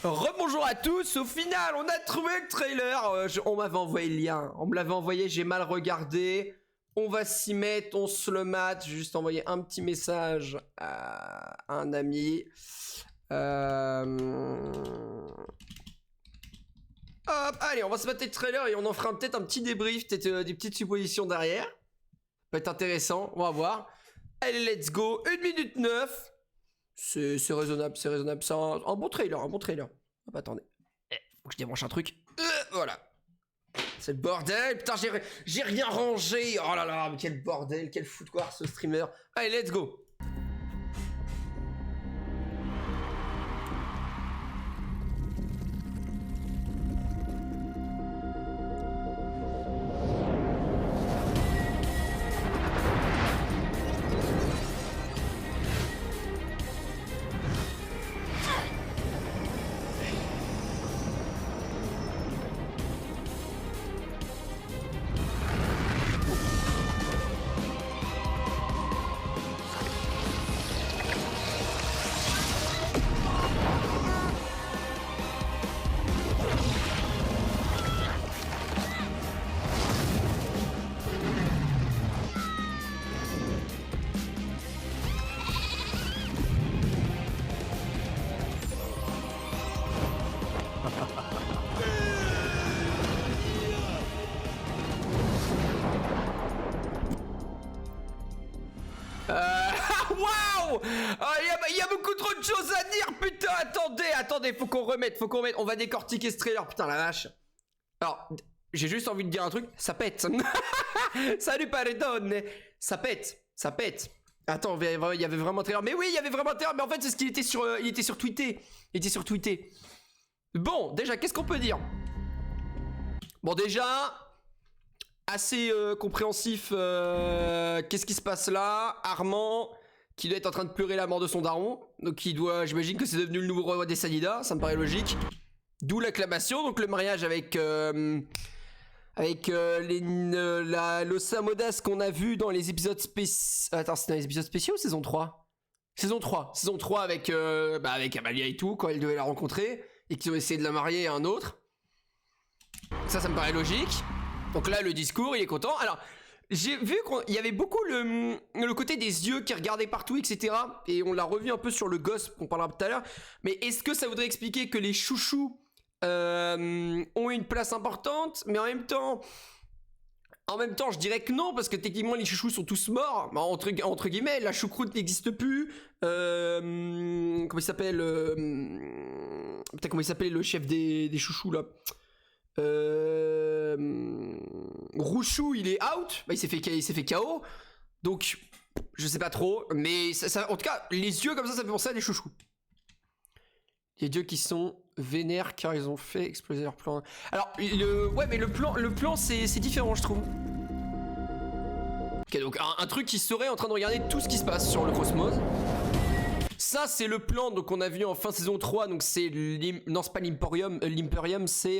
Rebonjour à tous, au final on a trouvé le trailer, on m'avait envoyé le lien, on me l'avait envoyé, j'ai mal regardé, on va s'y mettre, on se le mate, j'ai juste envoyé un petit message à un ami. Hop, allez, on va se mater le trailer et on en fera peut-être un petit débrief, peut-être des petites suppositions derrière. Ça peut être intéressant, on va voir. Allez, let's go, 1 minute 9. C'est raisonnable, c'est raisonnable. C'est un bon trailer, un bon trailer. Hop, attendez. Faut que je débranche un truc. Voilà. C'est le bordel. Putain, j'ai rien rangé. Oh là là, mais quel bordel, quel foutoir ce streamer. Allez, let's go. Waouh! Il y a beaucoup trop de choses à dire, putain, attendez, faut qu'on remette, on va décortiquer ce trailer, putain la vache. Alors, j'ai juste envie de dire un truc, ça pète. Salut Paredone, ça pète. Attends, il y avait vraiment un trailer, mais oui, il y avait vraiment un trailer, mais en fait c'est ce qu'il était sur, il était sur Tweeté. Bon, déjà, qu'est-ce qu'on peut dire? Bon, déjà, assez compréhensif, qu'est-ce qui se passe là? Armand, qui doit être en train de pleurer la mort de son daron, donc qui doit, j'imagine que c'est devenu le nouveau roi des Sanidas, ça me paraît logique. D'où l'acclamation, donc le mariage avec l'Osamodas qu'on a vu dans les épisodes spéciaux. Attends, c'est dans les épisodes spéciaux ou saison 3? Saison 3 avec Amalia et tout, quand elle devait la rencontrer, et qu'ils ont essayé de la marier à un autre. Ça me paraît logique. Donc là, le discours, il est content. Alors, j'ai vu qu'il y avait beaucoup le côté des yeux qui regardaient partout, etc. Et on l'a revu un peu sur le gosse qu'on parlera tout à l'heure. Mais est-ce que ça voudrait expliquer que les chouchous ont une place importante? Mais en même temps, je dirais que non, parce que techniquement, les chouchous sont tous morts. Bah, entre guillemets, la choucroute n'existe plus. Comment il s'appelle Putain, comment il s'appelait le chef des chouchous, là? Rouchou, il est out. Bah, il s'est fait KO. Donc, je sais pas trop. Mais en tout cas, les yeux comme ça fait penser à des chouchous. Les dieux qui sont vénères car ils ont fait exploser leur plan. Alors, mais le plan c'est différent, je trouve. Ok, donc un truc qui serait en train de regarder tout ce qui se passe sur le cosmos. Ça, c'est le plan donc on a vu en fin saison 3. Donc, c'est non, c'est pas l'Imperium. L'Imperium, c'est.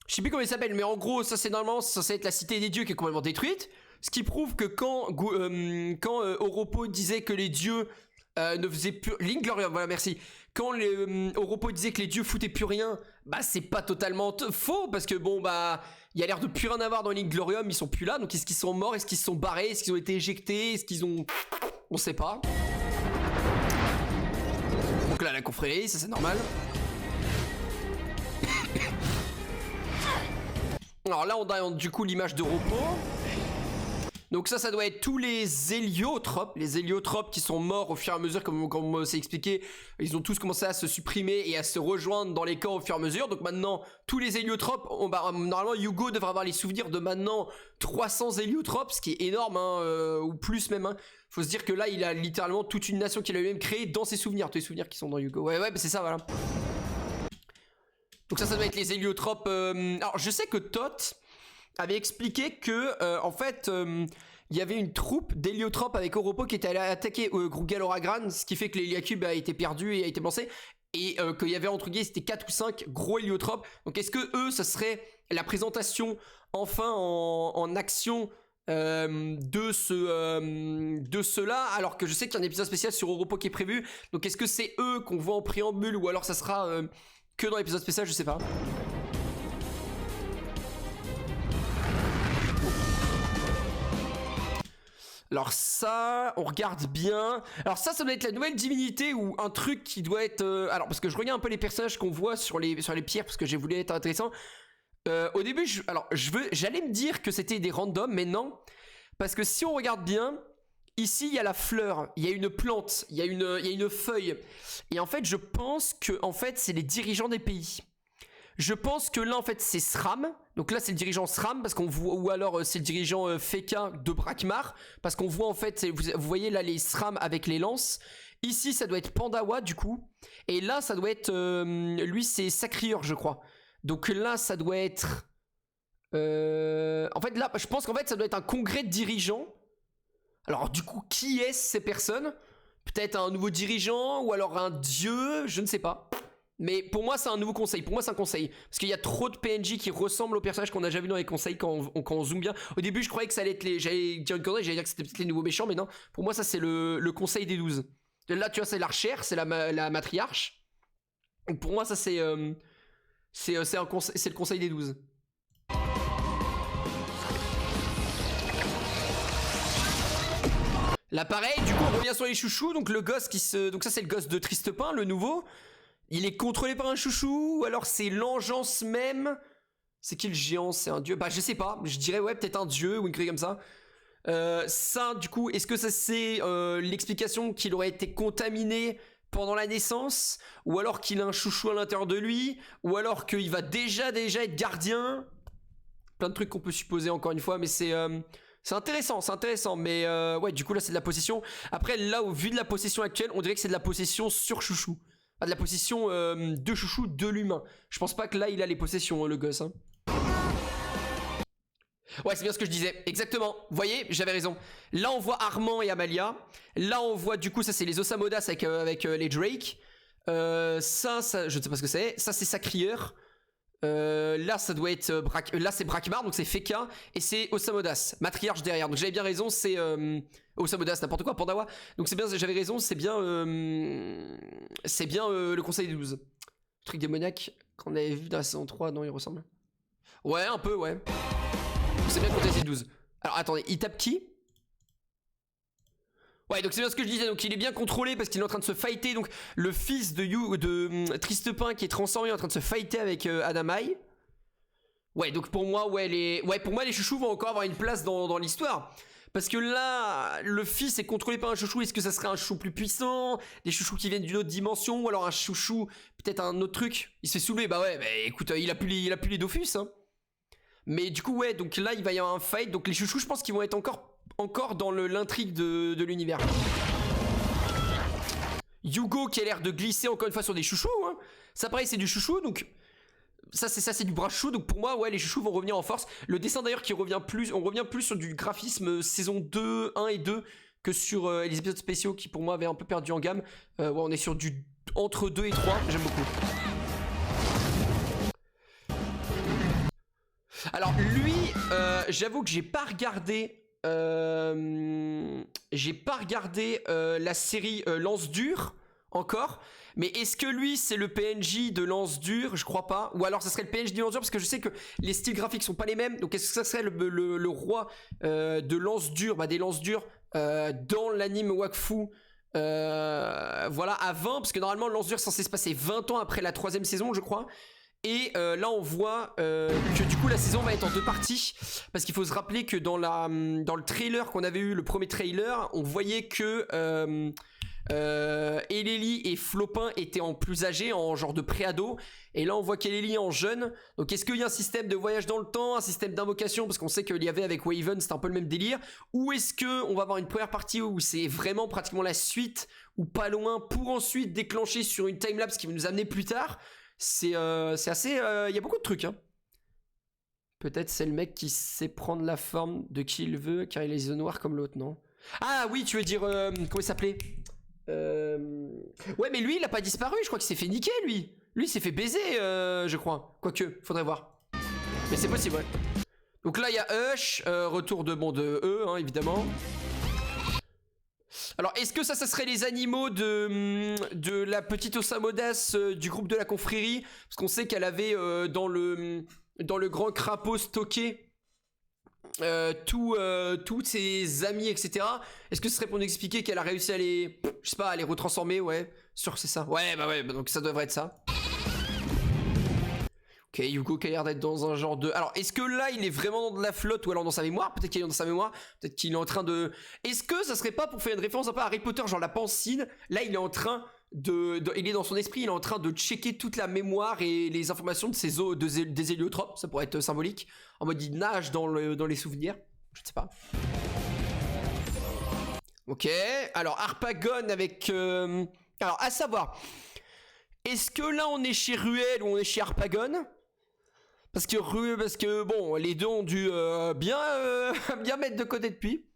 Je sais plus comment il s'appelle, mais en gros, ça c'est normalement censé être la cité des dieux qui est complètement détruite. Ce qui prouve que quand Oropo disait que les dieux ne faisaient plus... L'Inglorium, voilà, merci. Quand Oropo disait que les dieux foutaient plus rien, bah c'est pas totalement faux, parce que bon, bah... Il y a l'air de plus rien avoir dans l'Inglorium, ils sont plus là, donc est-ce qu'ils sont morts, est-ce qu'ils se sont barrés, est-ce qu'ils ont été éjectés, est-ce qu'ils ont... On sait pas. Donc là, la confrérie, ça c'est normal. Alors là, on a du coup l'image de repos. Donc ça doit être tous les héliotropes. Les héliotropes qui sont morts au fur et à mesure, comme c'est expliqué. Ils ont tous commencé à se supprimer et à se rejoindre dans les camps au fur et à mesure. Donc maintenant, tous les héliotropes, normalement Hugo devrait avoir les souvenirs de maintenant 300 héliotropes, ce qui est énorme, hein, ou plus même. Hein. Faut se dire que là, il a littéralement toute une nation qu'il a lui-même créée dans ses souvenirs. Tous les souvenirs qui sont dans Hugo. Ouais, bah c'est ça, voilà. Donc ça doit être les héliotropes. Alors je sais que Tot avait expliqué que en fait il y avait une troupe d'héliotropes avec Oropo qui était allé attaquer Galoragran, ce qui fait que l'héliacube a été perdu et a été lancé, et qu'il y avait entre guillemets c'était 4 ou 5 gros héliotropes. Donc est-ce que eux ça serait la présentation enfin en action de ceux-là, alors que je sais qu'il y a un épisode spécial sur Oropo qui est prévu. Donc est-ce que c'est eux qu'on voit en préambule ou alors ça sera que dans l'épisode spécial, je sais pas. Alors ça, on regarde bien. Alors ça doit être la nouvelle divinité ou un truc qui doit être... Alors parce que je regarde un peu les personnages qu'on voit sur les pierres parce que j'ai voulu être intéressant. Au début, j'allais me dire que c'était des randoms, mais non. Parce que si on regarde bien, ici il y a la fleur, il y a une plante, il y a une feuille. Et en fait, je pense que en fait, c'est les dirigeants des pays. Je pense que là, en fait, c'est SRAM. Donc là, c'est le dirigeant SRAM, parce qu'on voit, ou alors c'est le dirigeant Feka de Brakmar, parce qu'on voit en fait, vous voyez là les SRAM avec les lances. Ici, ça doit être Pandawa du coup, et là, ça doit être, lui, c'est Sacrieur, je crois. Donc là, ça doit être, en fait, là, je pense qu'en fait, ça doit être un congrès de dirigeants. Alors du coup, qui est ces personnes? Peut-être un nouveau dirigeant, ou alors un dieu, je ne sais pas. Mais pour moi, c'est un nouveau conseil. Pour moi, c'est un conseil. Parce qu'il y a trop de PNJ qui ressemblent aux personnages qu'on a déjà vu dans les conseils quand on zoome bien. Au début, je croyais que ça allait être les... J'allais dire une connerie, j'allais dire que c'était peut-être les nouveaux méchants, mais non. Pour moi, ça, c'est le conseil des 12. Là, tu vois, c'est l'archère, c'est la matriarche. Donc pour moi, ça, c'est le conseil des 12. Là, pareil, du coup, on revient sur les chouchous. Donc le gosse qui se... Donc ça, c'est le gosse de Tristepin, le nouveau. Il est contrôlé par un chouchou, ou alors c'est l'engeance même. C'est qui le géant? C'est un dieu? Bah je sais pas, je dirais ouais peut-être un dieu ou une chose comme ça. Ça du coup, est-ce que ça c'est l'explication qu'il aurait été contaminé pendant la naissance? Ou alors qu'il a un chouchou à l'intérieur de lui? Ou alors qu'il va déjà être gardien? Plein de trucs qu'on peut supposer encore une fois, mais c'est intéressant, mais ouais du coup là c'est de la possession. Après là au vu de la possession actuelle, on dirait que c'est de la possession sur chouchou. Ah, de la possession de chouchou de l'humain. Je pense pas que là il a les possessions, le gosse. Hein. Ouais, c'est bien ce que je disais. Exactement. Vous voyez, j'avais raison. Là, on voit Armand et Amalia. Là, on voit du coup, ça c'est les Osamodas avec les Drake. Ça, je ne sais pas ce que c'est. Ça, c'est Sacrieur. Là, ça doit être là, c'est Brakmar, donc c'est Feka et c'est Osamodas, matriarche derrière. Donc j'avais bien raison, c'est Osamodas, n'importe quoi, Pandawa. Donc c'est bien, j'avais raison, c'est bien le conseil des 12. Le truc démoniaque qu'on avait vu dans la saison 3, non, il ressemble. Ouais, un peu, ouais. C'est bien le conseil des 12. Alors attendez, il tape qui? Ouais, donc c'est bien ce que je disais, donc il est bien contrôlé parce qu'il est en train de se fighter, donc le fils de Tristepin qui est transformé est en train de se fighter avec Adamai. Ouais, donc pour moi, pour moi les chouchous vont encore avoir une place dans l'histoire. Parce que là, le fils est contrôlé par un chouchou, est-ce que ça serait un chouchou plus puissant? Des chouchous qui viennent d'une autre dimension? Ou alors un chouchou, peut-être un autre truc? Il se fait soulever, bah ouais, bah écoute, il a plus les Dofus, hein. Mais du coup, ouais, donc là, il va y avoir un fight, donc les chouchous, je pense qu'ils vont être encore dans l'intrigue de l'univers. Yugo qui a l'air de glisser encore une fois sur des chouchous, hein. Ça pareil c'est du chouchou, donc ça c'est du bras chou, donc pour moi ouais les chouchous vont revenir en force. Le dessin d'ailleurs qui revient plus, on revient plus sur du graphisme saison 2, 1 et 2 que sur les épisodes spéciaux qui pour moi avaient un peu perdu en gamme. Ouais, on est sur du entre 2 et 3, j'aime beaucoup. Alors lui, j'avoue que j'ai pas regardé la série Lance Dure encore, mais est-ce que lui c'est le PNJ de Lance Dure? Je crois pas. Ou alors ça serait le PNJ de Lance Dure parce que je sais que les styles graphiques sont pas les mêmes. Donc est-ce que ça serait le roi de Lance Dure, des Lance Dure dans l'anime Wakfu voilà à 20, parce que normalement Lance Dure est censé se passer 20 ans après la 3ème saison je crois. Et là on voit que du coup la saison va être en 2 parties. Parce qu'il faut se rappeler que dans le trailer qu'on avait eu, le premier trailer, on voyait que Eleli et Flopin étaient en plus âgés, en genre de préado. Et là on voit qu'Eleli est en jeune. Donc est-ce qu'il y a un système de voyage dans le temps, un système d'invocation? Parce qu'on sait qu'il y avait avec Waven, c'était un peu le même délire. Ou est-ce qu'on va avoir une première partie où c'est vraiment pratiquement la suite, ou pas loin, pour ensuite déclencher sur une timelapse qui va nous amener plus tard? C'est assez... Il y a beaucoup de trucs, hein. Peut-être c'est le mec qui sait prendre la forme de qui il veut, car il a les yeux noirs comme l'autre, non? Ah oui, tu veux dire... comment il s'appelait? Ouais, mais lui, il a pas disparu, je crois qu'il s'est fait niquer, lui. Lui, il s'est fait baiser, je crois. Quoique, faudrait voir. Mais c'est possible, ouais. Donc là il y a Hush, retour de eux hein, évidemment. Alors est-ce que ça serait les animaux de la petite Osamodas du groupe de la confrérie? Parce qu'on sait qu'elle avait dans le grand crapaud stocké tous ses amis etc. Est-ce que ce serait pour nous expliquer qu'elle a réussi à les, je sais pas, à les retransformer? Ouais, sûr c'est ça. Ouais bah donc ça devrait être ça. Ok, Yuko qui a l'air d'être dans un genre de... Alors, est-ce que là, il est vraiment dans de la flotte ou alors dans sa mémoire? Peut-être qu'il est dans sa mémoire, peut-être qu'il est en train de... Est-ce que ça serait pas pour faire une référence un peu à Harry Potter, genre la pancine? Là, il est en train il est dans son esprit, il est en train de checker toute la mémoire et les informations de ses eaux, des héliotropes, ça pourrait être symbolique. En mode, il nage dans les souvenirs, je ne sais pas. Ok, alors Harpagon avec... Alors, à savoir... Est-ce que là, on est chez Ruel ou on est chez Harpagon? Parce que bon, les deux ont dû bien mettre de côté depuis.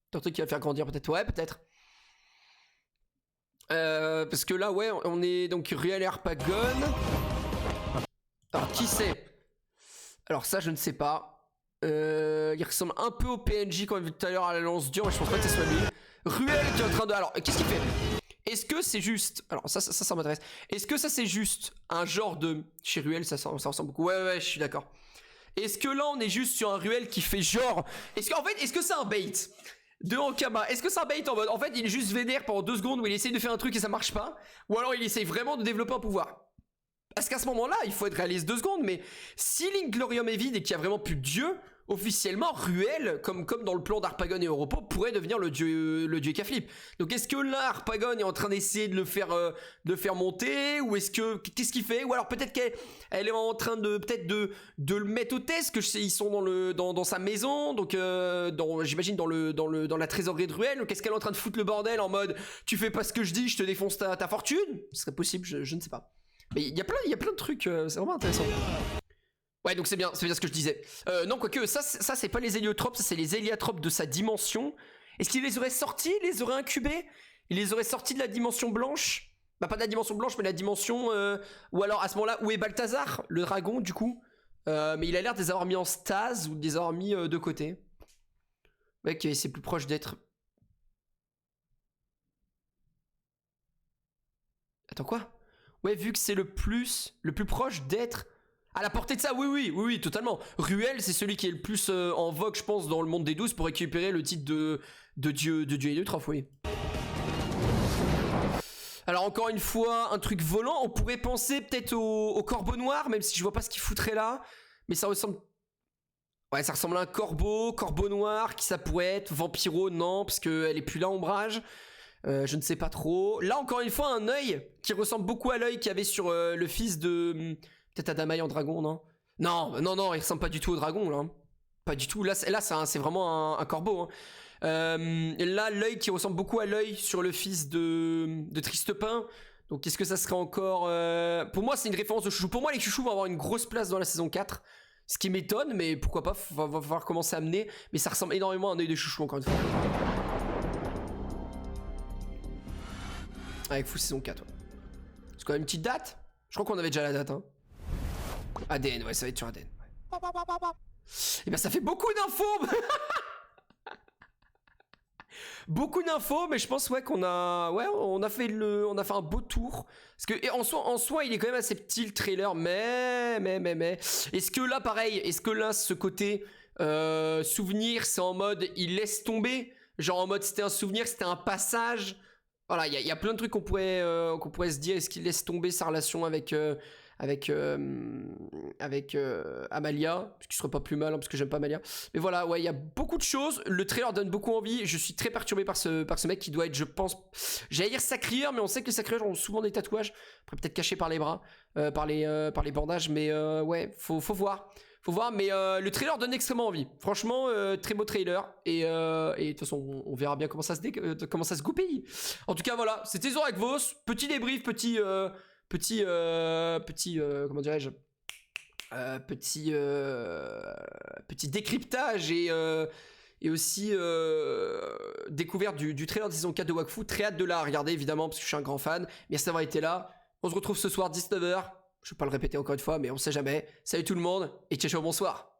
C'est un truc qui va faire grandir peut-être. Ouais, peut-être. Parce que là, ouais, on est donc Ruel et Harpagon. Alors, qui c'est? Alors ça, je ne sais pas. Il ressemble un peu au PNJ qu'on a vu tout à l'heure à la lance dure, mais je pense pas que ce soit lui. Ruel qui est en train de... Alors, qu'est-ce qu'il fait? Est-ce que c'est juste... Alors ça m'intéresse. Est-ce que ça c'est juste un genre de... Chez Ruel ça ressemble beaucoup. Ouais je suis d'accord. Est-ce que là on est juste sur un Ruel qui fait genre... Est-ce que c'est un bait de Ankama? Est-ce que c'est un bait en mode... En fait il est juste vénère pendant 2 secondes où il essaye de faire un truc et ça marche pas? Ou alors il essaye vraiment de développer un pouvoir? Parce qu'à ce moment-là, il faut être réaliste 2 secondes, mais si l'Inglorium est vide et qu'il y a vraiment plus de dieu, officiellement, Ruel, comme dans le plan d'Harpagon et Europo, pourrait devenir le dieu Kaflip. Donc est-ce que là, Harpagon est en train d'essayer de le faire monter, ou est-ce que... Qu'est-ce qu'il fait? Ou alors peut-être qu'elle est en train de le mettre au test, que ils sont dans sa maison, donc j'imagine dans la trésorerie de Ruel, donc est-ce qu'elle est en train de foutre le bordel en mode « Tu fais pas ce que je dis, je te défonce ta fortune ?» Ce serait possible, je ne sais pas. Mais il y a plein de trucs, c'est vraiment intéressant. Ouais, donc c'est bien ce que je disais. Non, quoique, ça c'est pas les héliotropes, ça c'est les héliotropes de sa dimension. Est-ce qu'il les aurait sortis, il les aurait incubés? Il les aurait sortis de la dimension blanche? Bah pas de la dimension blanche, mais de la dimension... Ou alors à ce moment-là, où est Balthazar, le dragon du coup? Mais il a l'air de les avoir mis en stase ou de les avoir mis de côté. Ouais, okay, c'est plus proche d'être... Attends, quoi? Ouais, vu que c'est le plus proche d'être à la portée de ça, oui, totalement. Ruel, c'est celui qui est le plus en vogue, je pense, dans le monde des 12 pour récupérer le titre de dieu héliotrope, oui. Alors encore une fois, un truc volant, on pourrait penser peut-être au corbeau noir, même si je vois pas ce qu'il foutrait là. Mais ça ressemble... Ouais, ça ressemble à un corbeau noir, qui ça pourrait être? Vampiro, non, parce qu'elle est plus là, Ombrage. Je ne sais pas trop. Là, encore une fois, un œil qui ressemble beaucoup à l'œil qu'il y avait sur le fils de... Peut-être Adamaï en dragon, non? Non, il ressemble pas du tout au dragon, là. Pas du tout. Là c'est vraiment un corbeau. Hein. Là, l'œil qui ressemble beaucoup à l'œil sur le fils de Tristepin. Donc, est-ce que ça serait encore... Pour moi, c'est une référence de chouchou. Pour moi, les chouchous vont avoir une grosse place dans la saison 4. Ce qui m'étonne, mais pourquoi pas, va falloir commencer à amener. Mais ça ressemble énormément à un œil de chouchou, encore une fois. Avec Fou saison 4, ouais. C'est quand même une petite date. Je crois qu'on avait déjà la date, hein. ADN, ouais, ça va être sur ADN. Et ben ça fait beaucoup d'infos. Beaucoup d'infos, mais je pense ouais qu'on a... Ouais, on a fait un beau tour. Parce que en soi, il est quand même assez petit le trailer, mais... Est-ce que là, pareil, ce côté souvenir, c'est en mode, il laisse tomber? Genre en mode, c'était un souvenir, c'était un passage... Voilà, il y a plein de trucs qu'on pourrait se dire. Est-ce qu'il laisse tomber sa relation avec Amalia, ce qui serait pas plus mal, hein, parce que j'aime pas Amalia. Mais voilà, ouais, il y a beaucoup de choses. Le trailer donne beaucoup envie. Je suis très perturbé par ce mec qui doit être, je pense, j'allais dire sacrieur, mais on sait que les sacrieurs ont souvent des tatouages, après peut-être cachés par les bras, par les bandages. Mais ouais, faut voir. Mais le trailer donne extrêmement envie. Franchement, très beau trailer. Et de toute façon, on verra bien comment ça se goupille. En tout cas, voilà, c'était Zorakvos. Petit débrief, petit comment dirais-je, petit décryptage et aussi découverte du trailer de saison 4 de Wakfu. Très hâte de la regarder, évidemment, parce que je suis un grand fan. Merci d'avoir été là. On se retrouve ce soir 19h. Je vais pas le répéter encore une fois, mais on sait jamais. Salut tout le monde et ciao, bonsoir.